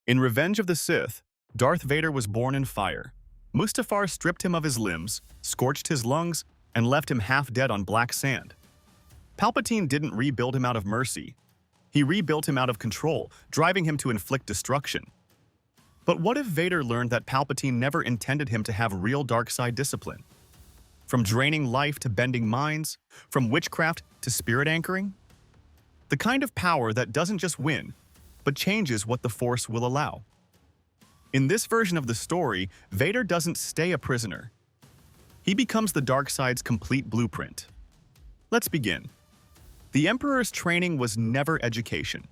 In Revenge of the Sith, Darth Vader was born in fire. Mustafar stripped him of his limbs, scorched his lungs, and left him half dead on black sand. Palpatine didn't rebuild him out of mercy. He rebuilt him out of control, driving him to inflict destruction. But what if Vader learned that Palpatine never intended him to have real dark side discipline? From draining life to bending minds, from witchcraft to spirit anchoring? The kind of power that doesn't just win, but changes what the Force will allow. In this version of the story, Vader doesn't stay a prisoner. He becomes the dark side's complete blueprint. Let's begin. The Emperor's training was never education.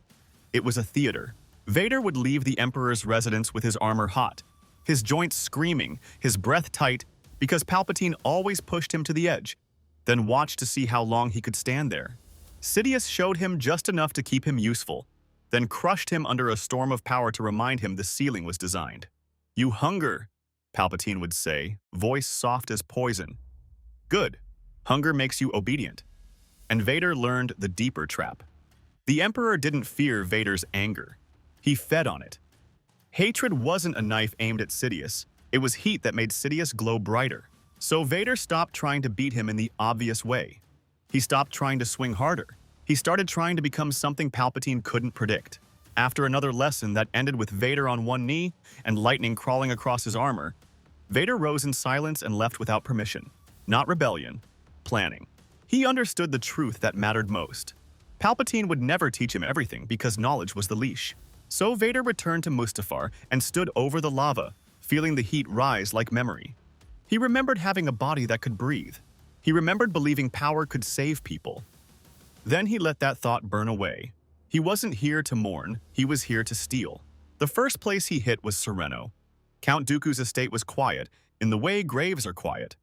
It was a theater. Vader would leave the Emperor's residence with his armor hot, his joints screaming, his breath tight, because Palpatine always pushed him to the edge, then watched to see how long he could stand there. Sidious showed him just enough to keep him useful, then crushed him under a storm of power to remind him the ceiling was designed. "You hunger," Palpatine would say, voice soft as poison. Good. Hunger makes you obedient. And Vader learned the deeper trap. The Emperor didn't fear Vader's anger. He fed on it. Hatred wasn't a knife aimed at Sidious. It was heat that made Sidious glow brighter. So Vader stopped trying to beat him in the obvious way. He stopped trying to swing harder. He started trying to become something Palpatine couldn't predict. After another lesson that ended with Vader on one knee and lightning crawling across his armor, Vader rose in silence and left without permission. Not rebellion, planning. He understood the truth that mattered most. Palpatine would never teach him everything because knowledge was the leash. So Vader returned to Mustafar and stood over the lava, feeling the heat rise like memory. He remembered having a body that could breathe. He remembered believing power could save people. Then he let that thought burn away. He wasn't here to mourn, he was here to steal. The first place he hit was Sereno. Count Dooku's estate was quiet, in the way graves are quiet.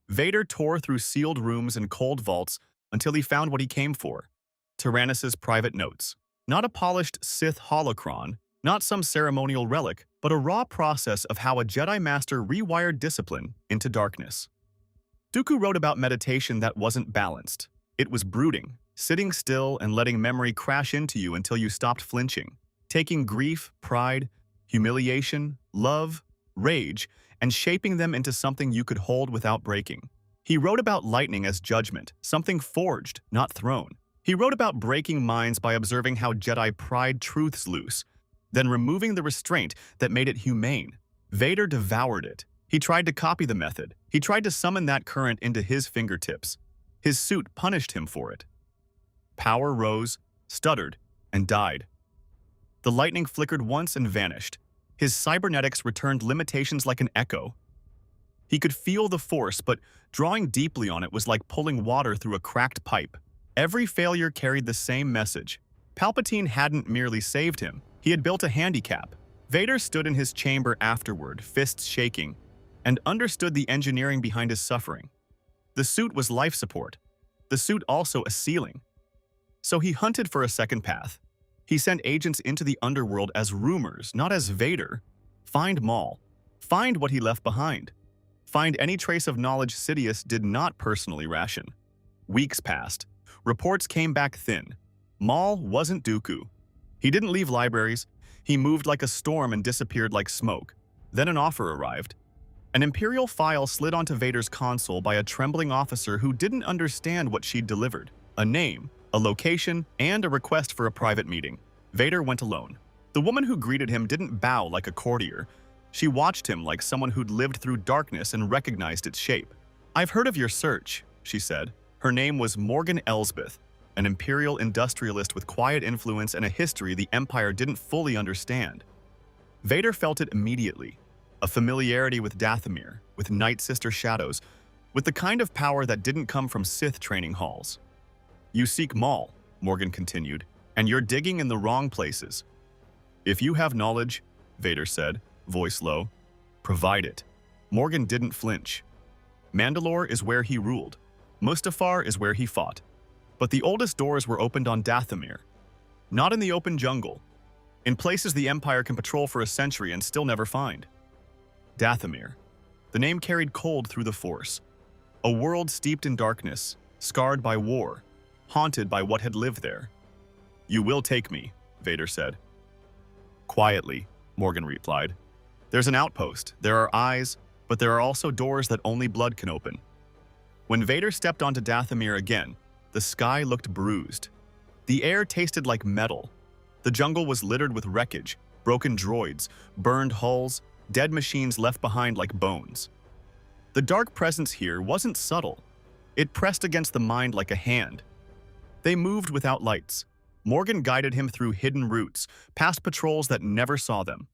Vader tore through sealed rooms and cold vaults until he found what he came for. Tyrannus's private notes. Not a polished Sith holocron, not some ceremonial relic, but a raw process of how a Jedi Master rewired discipline into darkness. Dooku wrote about meditation that wasn't balanced. It was brooding, sitting still and letting memory crash into you until you stopped flinching, taking grief, pride, humiliation, love, rage, and shaping them into something you could hold without breaking. He wrote about lightning as judgment, something forged, not thrown. He wrote about breaking minds by observing how Jedi pried truths loose, then removing the restraint that made it humane. Vader devoured it. He tried to copy the method. He tried to summon that current into his fingertips. His suit punished him for it. Power rose, stuttered, and died. The lightning flickered once and vanished. His cybernetics returned limitations like an echo. He could feel the Force, but drawing deeply on it was like pulling water through a cracked pipe. Every failure carried the same message. Palpatine hadn't merely saved him. He had built a handicap. Vader stood in his chamber afterward, fists shaking, and understood the engineering behind his suffering. The suit was life support. The suit also a ceiling. So he hunted for a second path. He sent agents into the underworld as rumors, not as Vader. Find Maul. Find what he left behind. Find any trace of knowledge Sidious did not personally ration. Weeks passed. Reports came back thin. Maul wasn't Dooku. He didn't leave libraries. He moved like a storm and disappeared like smoke. Then an offer arrived. An Imperial file slid onto Vader's console by a trembling officer who didn't understand what she'd delivered. A name, a location, and a request for a private meeting. Vader went alone. The woman who greeted him didn't bow like a courtier. She watched him like someone who'd lived through darkness and recognized its shape. "I've heard of your search," she said. Her name was Morgan Elsbeth, an Imperial industrialist with quiet influence and a history the Empire didn't fully understand. Vader felt it immediately. A familiarity with Dathomir, with Night Sister shadows, with the kind of power that didn't come from Sith training halls. "You seek Maul," Morgan continued, "and you're digging in the wrong places. If you have knowledge," Vader said, voice low, "provide it." Morgan didn't flinch. Mandalore is where he ruled. Mustafar is where he fought. But the oldest doors were opened on Dathomir. Not in the open jungle. In places the Empire can patrol for a century and still never find. Dathomir. The name carried cold through the Force. A world steeped in darkness, scarred by war, haunted by what had lived there. "You will take me," Vader said. Quietly, Morgan replied. There's an outpost, there are eyes, but there are also doors that only blood can open. When Vader stepped onto Dathomir again, the sky looked bruised. The air tasted like metal. The jungle was littered with wreckage, broken droids, burned hulls, dead machines left behind like bones. The dark presence here wasn't subtle. It pressed against the mind like a hand. They moved without lights. Morgan guided him through hidden routes, past patrols that never saw them.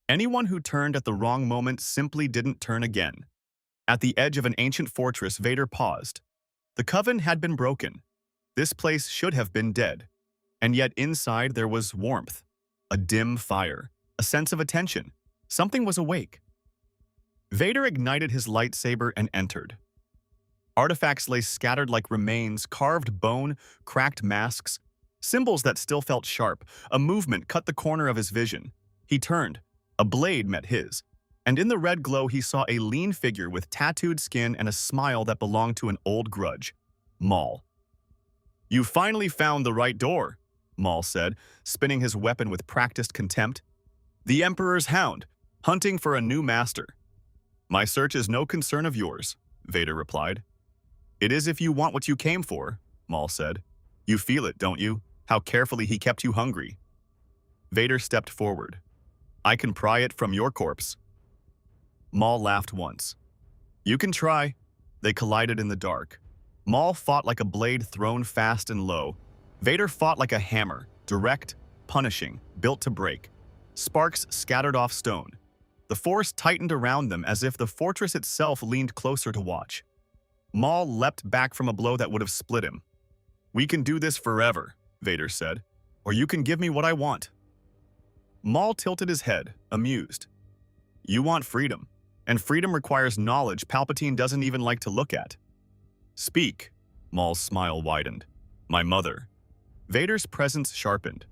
Anyone who turned at the wrong moment simply didn't turn again. At the edge of an ancient fortress, Vader paused. The coven had been broken. This place should have been dead. And yet inside there was warmth, a dim fire, a sense of attention. Something was awake. Vader ignited his lightsaber and entered. Artifacts lay scattered like remains, carved bone, cracked masks, symbols that still felt sharp. A movement cut the corner of his vision. He turned. A blade met his, and in the red glow he saw a lean figure with tattooed skin and a smile that belonged to an old grudge. Maul. You finally found the right door, Maul said, spinning his weapon with practiced contempt. The Emperor's hound, hunting for a new master. My search is no concern of yours, Vader replied. It is if you want what you came for, Maul said. You feel it, don't you? How carefully he kept you hungry. Vader stepped forward. I can pry it from your corpse. Maul laughed once. You can try. They collided in the dark. Maul fought like a blade thrown fast and low. Vader fought like a hammer, direct, punishing, built to break. Sparks scattered off stone. The force tightened around them as if the fortress itself leaned closer to watch. Maul leapt back from a blow that would have split him. We can do this forever, Vader said, or you can give me what I want. Maul tilted his head, amused. You want freedom, and freedom requires knowledge Palpatine doesn't even like to look at. Speak, Maul's smile widened. My mother. Vader's presence sharpened.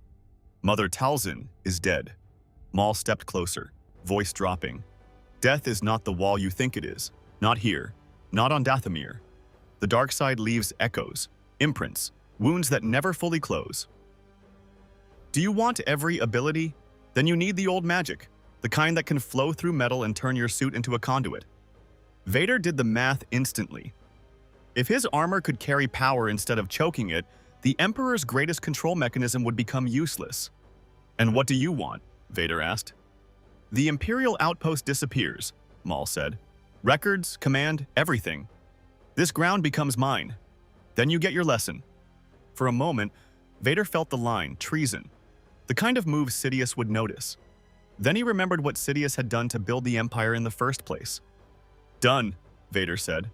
Mother Talzin is dead. Maul stepped closer, voice dropping. Death is not the wall you think it is. Not here. Not on Dathomir. The dark side leaves echoes, imprints, wounds that never fully close. Do you want every ability? Then you need the old magic, the kind that can flow through metal and turn your suit into a conduit. Vader did the math instantly. If his armor could carry power instead of choking it, the Emperor's greatest control mechanism would become useless. And what do you want? Vader asked. The Imperial outpost disappears, Maul said. Records, command, everything. This ground becomes mine. Then you get your lesson. For a moment, Vader felt the line, treason. The kind of move Sidious would notice. Then he remembered what Sidious had done to build the Empire in the first place. Done, Vader said.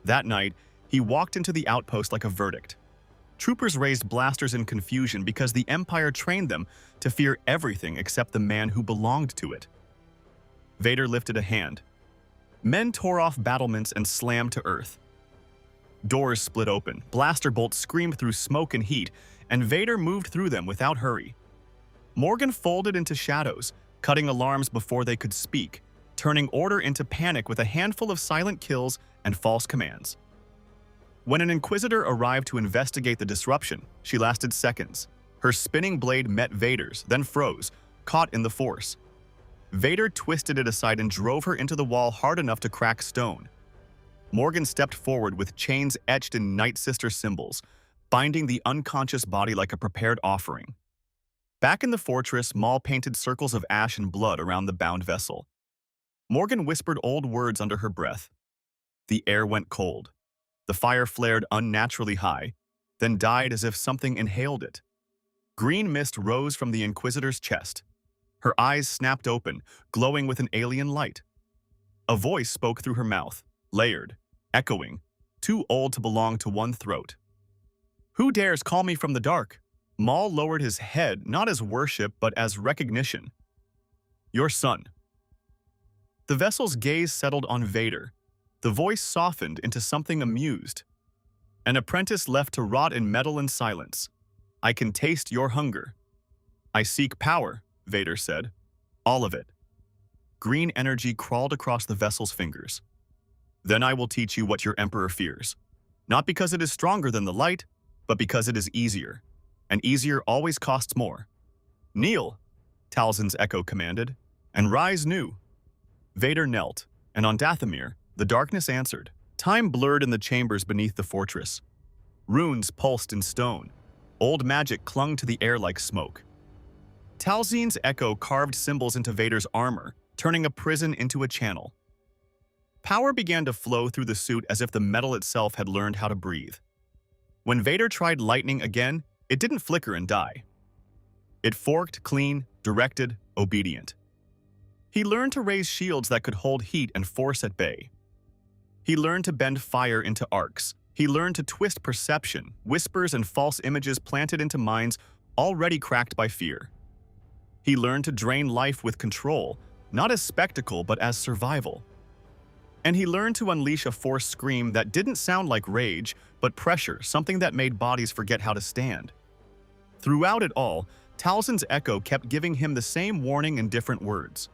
That night, he walked into the outpost like a verdict. Troopers raised blasters in confusion because the Empire trained them to fear everything except the man who belonged to it. Vader lifted a hand. Men tore off battlements and slammed to earth. Doors split open, blaster bolts screamed through smoke and heat, and Vader moved through them without hurry. Morgan folded into shadows, cutting alarms before they could speak, turning order into panic with a handful of silent kills and false commands. When an Inquisitor arrived to investigate the disruption, she lasted seconds. Her spinning blade met Vader's, then froze, caught in the Force. Vader twisted it aside and drove her into the wall hard enough to crack stone. Morgan stepped forward with chains etched in Night Sister symbols, binding the unconscious body like a prepared offering. Back in the fortress, Maul painted circles of ash and blood around the bound vessel. Morgan whispered old words under her breath. The air went cold. The fire flared unnaturally high, then died as if something inhaled it. Green mist rose from the Inquisitor's chest. Her eyes snapped open, glowing with an alien light. A voice spoke through her mouth, layered, echoing, too old to belong to one throat. Who dares call me from the dark? Maul lowered his head, not as worship, but as recognition. Your son. The vessel's gaze settled on Vader. The voice softened into something amused. An apprentice left to rot in metal and silence. I can taste your hunger. I seek power, Vader said. All of it. Green energy crawled across the vessel's fingers. Then I will teach you what your Emperor fears. Not because it is stronger than the light, but because it is easier. And easier always costs more. Kneel. Talzin's echo commanded, and rise new. Vader knelt, and on Dathomir, the darkness answered. Time blurred in the chambers beneath the fortress. Runes pulsed in stone. Old magic clung to the air like smoke. Talzin's echo carved symbols into Vader's armor, turning a prison into a channel. Power began to flow through the suit as if the metal itself had learned how to breathe. When Vader tried lightning again, it didn't flicker and die. It forked, clean, directed, obedient. He learned to raise shields that could hold heat and force at bay. He learned to bend fire into arcs. He learned to twist perception, whispers and false images planted into minds already cracked by fear. He learned to drain life with control, not as spectacle but as survival. And he learned to unleash a force scream that didn't sound like rage, but pressure, something that made bodies forget how to stand. Throughout it all, Talzin's echo kept giving him the same warning in different words.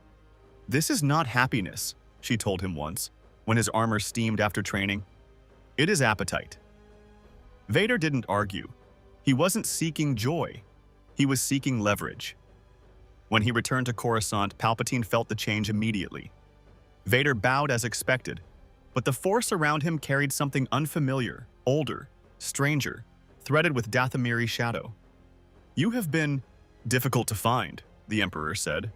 "This is not happiness," she told him once, when his armor steamed after training. "It is appetite." Vader didn't argue. He wasn't seeking joy. He was seeking leverage. When he returned to Coruscant, Palpatine felt the change immediately. Vader bowed as expected, but the force around him carried something unfamiliar, older, stranger, threaded with Dathomiri shadow. "You have been difficult to find," the Emperor said.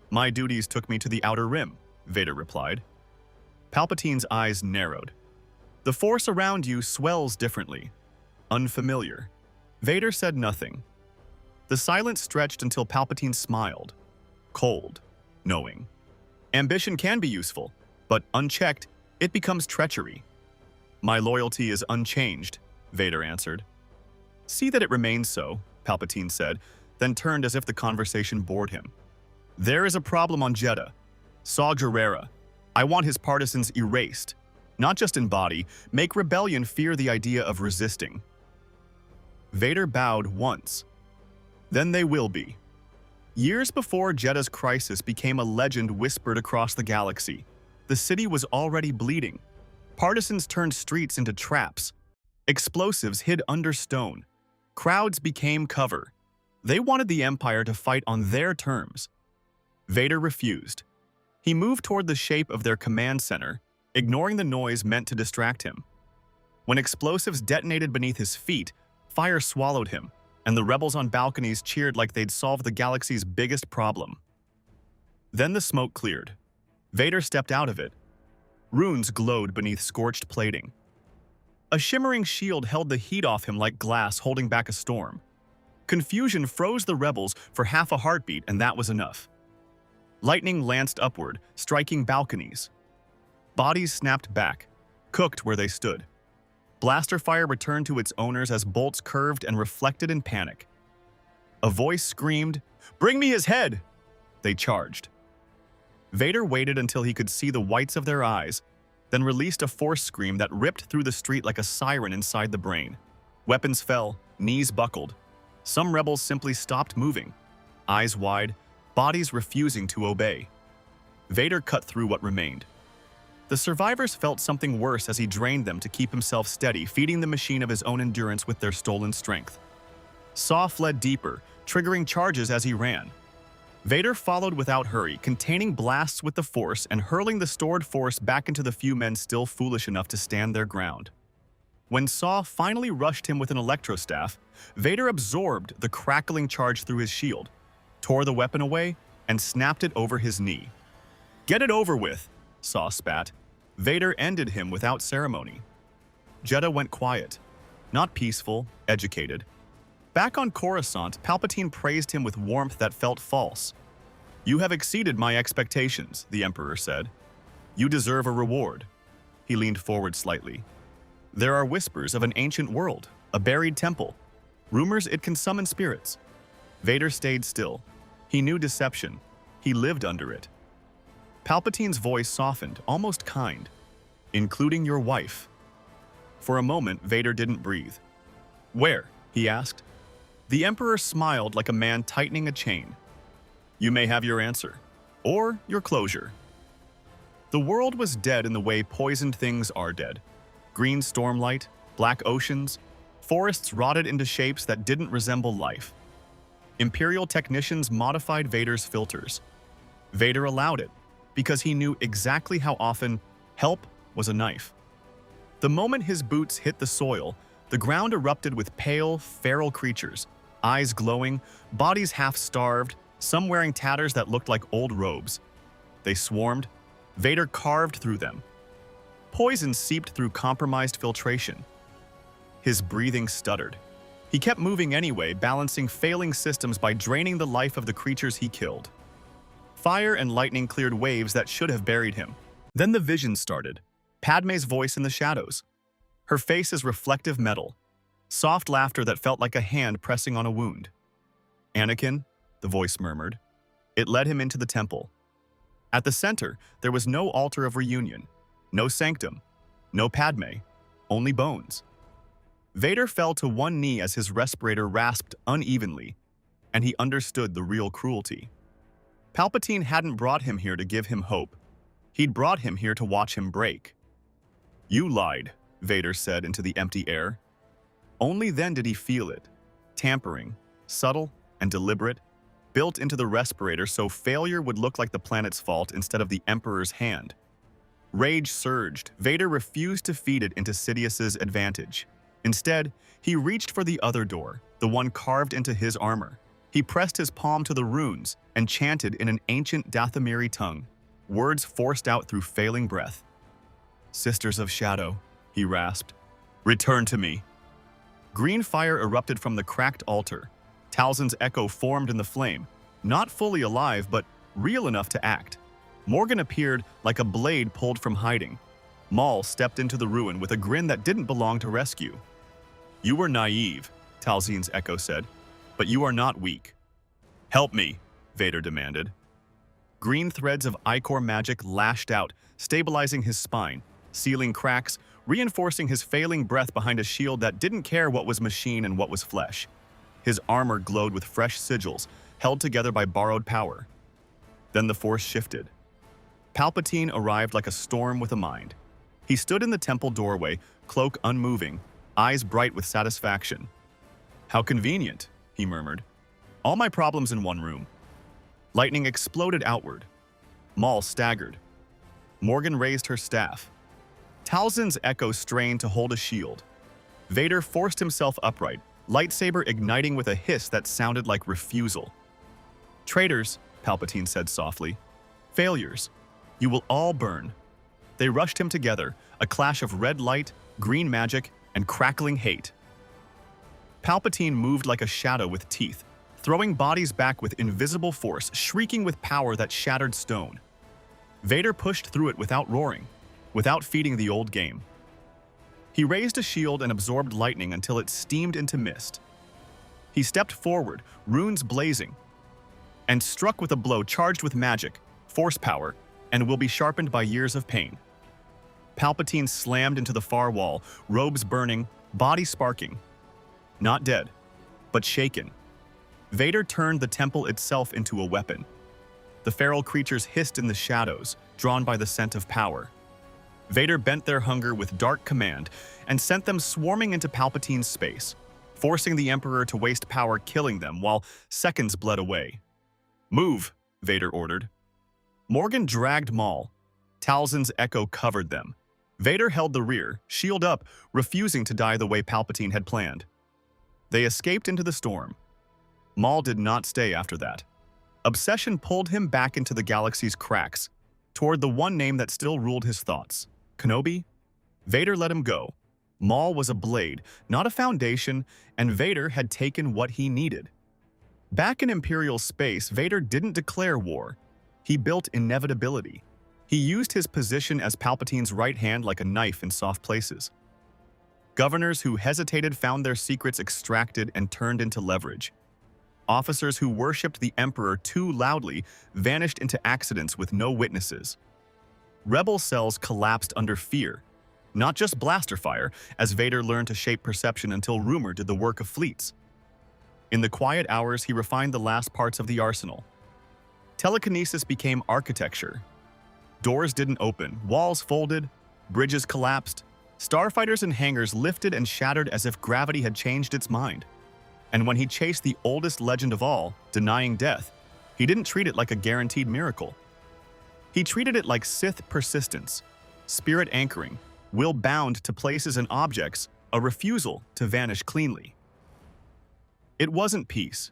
"My duties took me to the Outer Rim," Vader replied. Palpatine's eyes narrowed. "The force around you swells differently. Unfamiliar." Vader said nothing. The silence stretched until Palpatine smiled. Cold, knowing. "Ambition can be useful, but unchecked, it becomes treachery." "My loyalty is unchanged," Vader answered. "See that it remains so," Palpatine said, then turned as if the conversation bored him. "There is a problem on Jeddah. Saw Gerrera. I want his partisans erased. Not just in body, make rebellion fear the idea of resisting." Vader bowed once. "Then they will be." Years before Jeddah's crisis became a legend whispered across the galaxy, the city was already bleeding. Partisans turned streets into traps. Explosives hid under stone. Crowds became cover. They wanted the Empire to fight on their terms. Vader refused. He moved toward the shape of their command center, ignoring the noise meant to distract him. When explosives detonated beneath his feet, fire swallowed him, and the rebels on balconies cheered like they'd solved the galaxy's biggest problem. Then the smoke cleared. Vader stepped out of it. Runes glowed beneath scorched plating. A shimmering shield held the heat off him like glass holding back a storm. Confusion froze the rebels for half a heartbeat, and that was enough. Lightning lanced upward, striking balconies. Bodies snapped back, cooked where they stood. Blaster fire returned to its owners as bolts curved and reflected in panic. A voice screamed, "Bring me his head!" They charged. Vader waited until he could see the whites of their eyes, then released a force scream that ripped through the street like a siren inside the brain. Weapons fell, knees buckled. Some rebels simply stopped moving, eyes wide, bodies refusing to obey. Vader cut through what remained. The survivors felt something worse as he drained them to keep himself steady, feeding the machine of his own endurance with their stolen strength. Saw fled deeper, triggering charges as he ran. Vader followed without hurry, containing blasts with the Force and hurling the stored force back into the few men still foolish enough to stand their ground. When Saw finally rushed him with an electrostaff, Vader absorbed the crackling charge through his shield, tore the weapon away, and snapped it over his knee. "Get it over with," Saw spat. Vader ended him without ceremony. Jeddah went quiet, not peaceful, educated. Back on Coruscant, Palpatine praised him with warmth that felt false. "You have exceeded my expectations," the Emperor said. "You deserve a reward." He leaned forward slightly. "There are whispers of an ancient world, a buried temple. Rumors it can summon spirits." Vader stayed still. He knew deception. He lived under it. Palpatine's voice softened, almost kind. "Including your wife." For a moment, Vader didn't breathe. "Where?" he asked. The Emperor smiled like a man tightening a chain. "You may have your answer. Or your closure." The world was dead in the way poisoned things are dead. Green stormlight, black oceans, forests rotted into shapes that didn't resemble life. Imperial technicians modified Vader's filters. Vader allowed it, because he knew exactly how often help was a knife. The moment his boots hit the soil, the ground erupted with pale, feral creatures, eyes glowing, bodies half-starved, some wearing tatters that looked like old robes. They swarmed. Vader carved through them. Poison seeped through compromised filtration. His breathing stuttered. He kept moving anyway, balancing failing systems by draining the life of the creatures he killed. Fire and lightning cleared waves that should have buried him. Then the vision started. Padme's voice in the shadows. Her face is reflective metal. Soft laughter that felt like a hand pressing on a wound. "Anakin," the voice murmured. It led him into the temple. At the center, there was no altar of reunion, no sanctum, no Padme, only bones. Vader fell to one knee as his respirator rasped unevenly, and he understood the real cruelty. Palpatine hadn't brought him here to give him hope. He'd brought him here to watch him break. "You lied," Vader said into the empty air. Only then did he feel it. Tampering, subtle and deliberate, built into the respirator so failure would look like the planet's fault instead of the Emperor's hand. Rage surged. Vader refused to feed it into Sidious's advantage. Instead, he reached for the other door, the one carved into his armor. He pressed his palm to the runes and chanted in an ancient Dathomiri tongue, words forced out through failing breath. "Sisters of Shadow," he rasped, "return to me." Green fire erupted from the cracked altar. Talzin's echo formed in the flame, not fully alive but real enough to act. Morgan appeared like a blade pulled from hiding. Maul stepped into the ruin with a grin that didn't belong to rescue. "You were naive," Talzin's echo said, "but you are not weak." "Help me," Vader demanded. Green threads of Ichor magic lashed out, stabilizing his spine, sealing cracks, reinforcing his failing breath behind a shield that didn't care what was machine and what was flesh. His armor glowed with fresh sigils, held together by borrowed power. Then the force shifted. Palpatine arrived like a storm with a mind. He stood in the temple doorway, cloak unmoving, eyes bright with satisfaction. "How convenient," he murmured. "All my problems in one room." Lightning exploded outward. Maul staggered. Morgan raised her staff. Talzin's echo strained to hold a shield. Vader forced himself upright, lightsaber igniting with a hiss that sounded like refusal. "Traitors," Palpatine said softly. "Failures. You will all burn." They rushed him together, a clash of red light, green magic, and crackling hate. Palpatine moved like a shadow with teeth, throwing bodies back with invisible force, shrieking with power that shattered stone. Vader pushed through it without roaring, without feeding the old game. He raised a shield and absorbed lightning until it steamed into mist. He stepped forward, runes blazing, and struck with a blow charged with magic, force power, and will be sharpened by years of pain. Palpatine slammed into the far wall, robes burning, body sparking. Not dead, but shaken. Vader turned the temple itself into a weapon. The feral creatures hissed in the shadows, drawn by the scent of power. Vader bent their hunger with dark command and sent them swarming into Palpatine's space, forcing the Emperor to waste power killing them while seconds bled away. "Move," Vader ordered. Morgan dragged Maul. Talzin's echo covered them. Vader held the rear, shield up, refusing to die the way Palpatine had planned. They escaped into the storm. Maul did not stay after that. Obsession pulled him back into the galaxy's cracks, toward the one name that still ruled his thoughts. Kenobi? Vader let him go. Maul was a blade, not a foundation, and Vader had taken what he needed. Back in Imperial space, Vader didn't declare war. He built inevitability. He used his position as Palpatine's right hand like a knife in soft places. Governors who hesitated found their secrets extracted and turned into leverage. Officers who worshipped the Emperor too loudly vanished into accidents with no witnesses. Rebel cells collapsed under fear, not just blaster fire, as Vader learned to shape perception until rumor did the work of fleets. In the quiet hours, he refined the last parts of the arsenal. Telekinesis became architecture. Doors didn't open, walls folded, bridges collapsed, starfighters and hangars lifted and shattered as if gravity had changed its mind. And when he chased the oldest legend of all, denying death, he didn't treat it like a guaranteed miracle. He treated it like Sith persistence, spirit anchoring, will bound to places and objects, a refusal to vanish cleanly. It wasn't peace.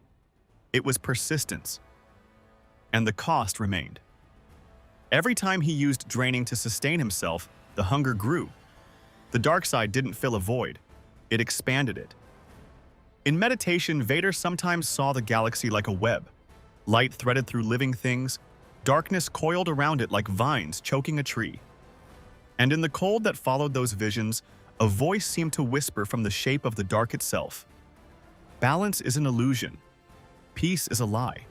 It was persistence. And the cost remained. Every time he used draining to sustain himself, the hunger grew. The dark side didn't fill a void. It expanded it. In meditation, Vader sometimes saw the galaxy like a web. Light threaded through living things, darkness coiled around it like vines choking a tree. And in the cold that followed those visions, a voice seemed to whisper from the shape of the dark itself. Balance is an illusion. Peace is a lie.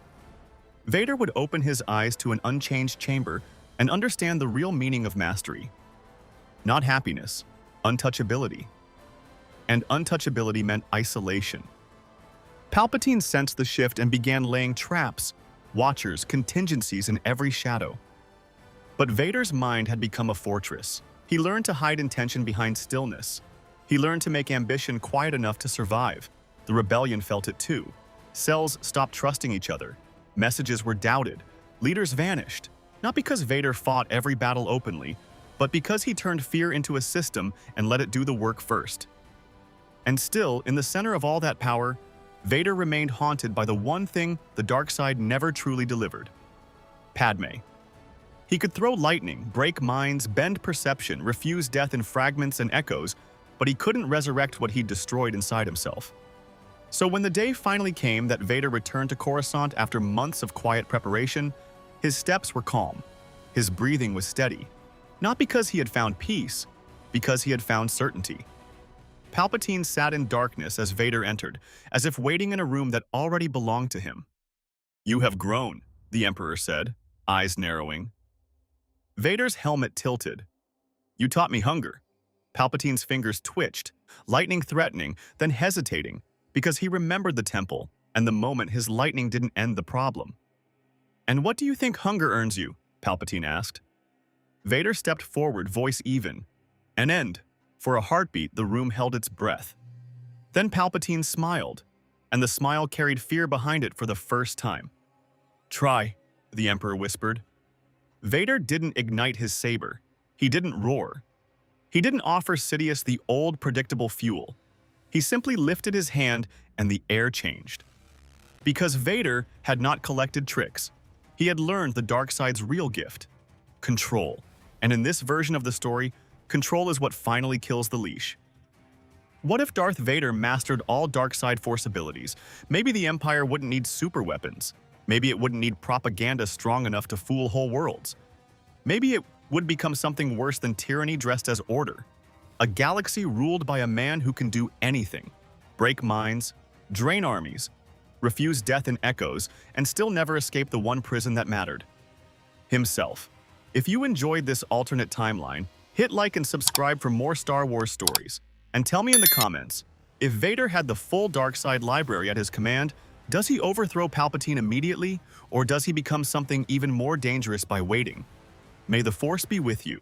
Vader would open his eyes to an unchanged chamber and understand the real meaning of mastery. Not happiness, untouchability. And untouchability meant isolation. Palpatine sensed the shift and began laying traps, watchers, contingencies in every shadow. But Vader's mind had become a fortress. He learned to hide intention behind stillness. He learned to make ambition quiet enough to survive. The rebellion felt it too. Cells stopped trusting each other. Messages were doubted. Leaders vanished. Not because Vader fought every battle openly, but because he turned fear into a system and let it do the work first. And still, in the center of all that power, Vader remained haunted by the one thing the dark side never truly delivered: Padme. He could throw lightning, break minds, bend perception, refuse death in fragments and echoes, but he couldn't resurrect what he'd destroyed inside himself. So when the day finally came that Vader returned to Coruscant after months of quiet preparation, his steps were calm. His breathing was steady. Not because he had found peace, because he had found certainty. Palpatine sat in darkness as Vader entered, as if waiting in a room that already belonged to him. "You have grown," the Emperor said, eyes narrowing. Vader's helmet tilted. "You taught me hunger." Palpatine's fingers twitched, lightning threatening, then hesitating, because he remembered the temple and the moment his lightning didn't end the problem. "And what do you think hunger earns you?" Palpatine asked. Vader stepped forward, voice even. "An end." For a heartbeat, the room held its breath. Then Palpatine smiled, and the smile carried fear behind it for the first time. "Try," the Emperor whispered. Vader didn't ignite his saber. He didn't roar. He didn't offer Sidious the old, predictable fuel. He simply lifted his hand, and the air changed. Because Vader had not collected tricks. He had learned the dark side's real gift: control. And in this version of the story, control is what finally kills the leash. What if Darth Vader mastered all dark side force abilities? Maybe the Empire wouldn't need super weapons. Maybe it wouldn't need propaganda strong enough to fool whole worlds. Maybe it would become something worse than tyranny dressed as order. A galaxy ruled by a man who can do anything: break minds, drain armies, refuse death in echoes, and still never escape the one prison that mattered: himself. If you enjoyed this alternate timeline, hit like and subscribe for more Star Wars stories. And tell me in the comments, if Vader had the full dark side library at his command, does he overthrow Palpatine immediately, or does he become something even more dangerous by waiting? May the Force be with you.